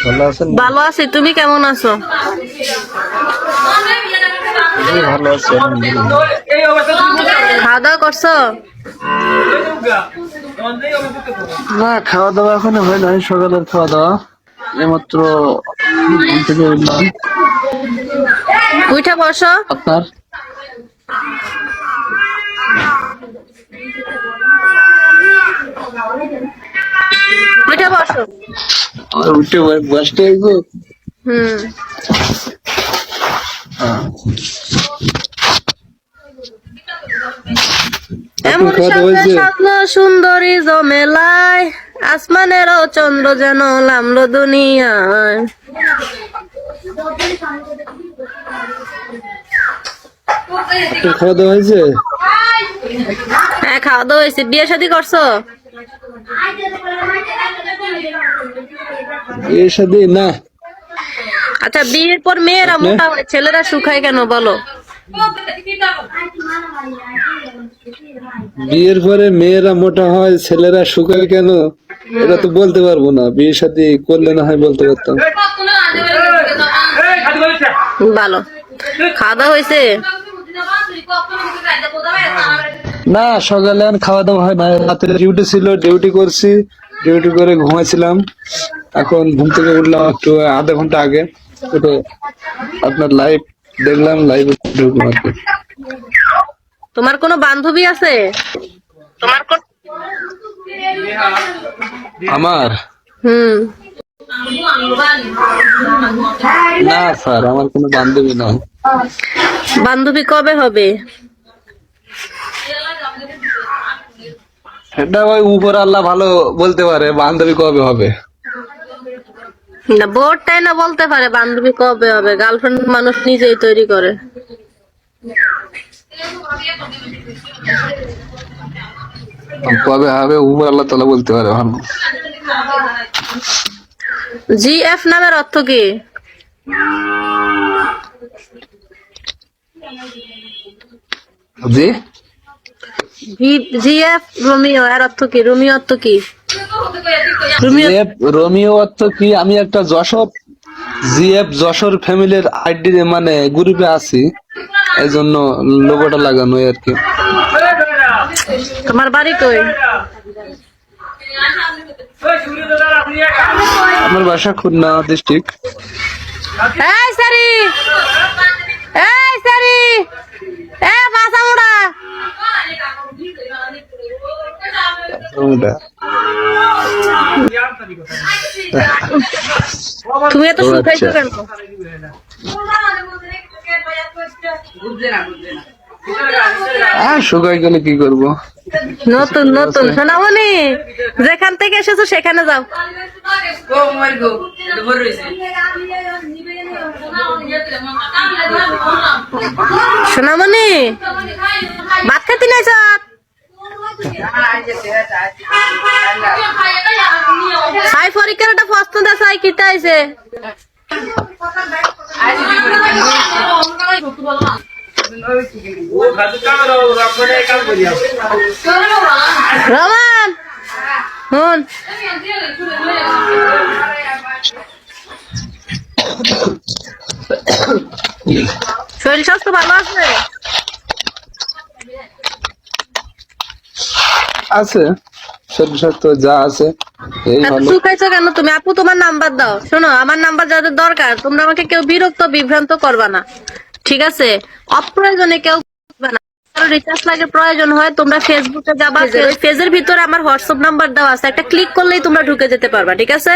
ভালো আছেন? ভালো আছি, তুমি কেমন আছো? আমি ভালো আছি আলহামদুলিল্লাহ। খাওয়া দাওয়া করছো? না, খাওয়া দাওয়া এখনো হয় নাই। সকালের খাওয়া দাওয়া এইমাত্র ঘুম থেকে উঠলাম। উঠে বসো। আপনার? উঠে বসো। আমার উঠে বসতে হইব। হুম। আপনার এমন খাওয়া দাওয়া সাজলে হয়েছে? সাজলো সুন্দরী জমেলায়, আসমানেরও চন্দ্র যেন নামলো দুনিয়ায়। আপনার খাওয়া দাওয়া হয়েছে? হ্যাঁ, খাওয়া দাওয়া হয়েছে। বিয়ে শাদী করছো? এর সাথে না। আচ্ছা, বিয়ের পর মেয়েরা আপনি? মোটা হয়, ছেলেরা শুকায় কেন বলো? বিয়ের পরে মেয়েরা মোটা হয়, ছেলেরা শুকায় কেন? এটা তো বলতে পারবো না। বিয়ের সাথে করলে না হয় বলতে পারতাম। ভালো। খাওয়া দাওয়া হয়েছে? না, সকালে আর খাওয়া দাওয়া হয় না। রাতে ডিউটি ছিল, ডিউটি করছি। ডিউটি করে ঘুমাইছিলাম। এখন ঘুম থেকে উঠলাম একটু আধা ঘন্টা আগে। উঠে আপনার লাইভ দেখলাম, লাইভে ঢুকলাম আর কি। তোমার কোনো বান্ধবী আছে? আমার? হুম। না স্যার, আমার কোনো বান্ধবী নাই। বান্ধবী কবে হবে? সেটা ওই উপর আল্লাহ ভালো বলতে পারে বান্ধবী কবে হবে। না, বোর্ডটাই না বলতে পারে বান্ধবী কবে হবে। গার্লফ্রেন্ড মানুষ নিজেই তৈরি করে। কবে হবে উপর আল্লাহ তাআলা বলতে পারে ভালো। জিএফ নামের অর্থ কি? জি? জিএফ রোমিও এর অর্থ কি? রোমিও অর্থ কি? রোমিও জিএফ রোমিও অর্থ কি? আমি একটা যশোর জিএফ যশোর ফ্যামিলির আইডি মানে গ্রুপে আছি, এই জন্য লোগোটা লাগানো আর কি। তোমার বাড়ি কই? আমার বাসা খুলনা ডিস্ট্রিক্ট। এই সারি, এই সারি, এ বাসামুড়া। তুমি এত শুকাইছো কেন? শুকাই গেলে কি করব? নতুন নতুন সোনামণি, যেখান থেকে এসেছো সেখানে যাও। সোনামণি, ভাত খাতি নাই চাঁদ? সাই পরীক্ষার একটা প্রশ্ন দে, সাই কিতা আইছে? রমান হুন, শরীর স্বাস্থ্য ভালো আছে? আছে, শরীর স্বাস্থ্য যা আছে এই এত ভালো। শুকাইছো কেন তুমি? আপু, তোমার নাম্বার দাও। শোনো, আমার নাম্বার যাদের দরকার, তোমরা আমাকে কেউ বিরক্ত বিভ্রান্ত করবা না, ঠিক আছে? অপ্রয়োজনে কেউ করবে না। রিচার্জ লাগে, প্রয়োজন হয় তোমরা ফেসবুকে যাবা, ওই পেজের ভিতরে আমার হোয়াটসঅ্যাপ নাম্বার দেওয়া আছে, একটা ক্লিক করলেই তোমরা ঢুকে যেতে পারবা, ঠিক আছে?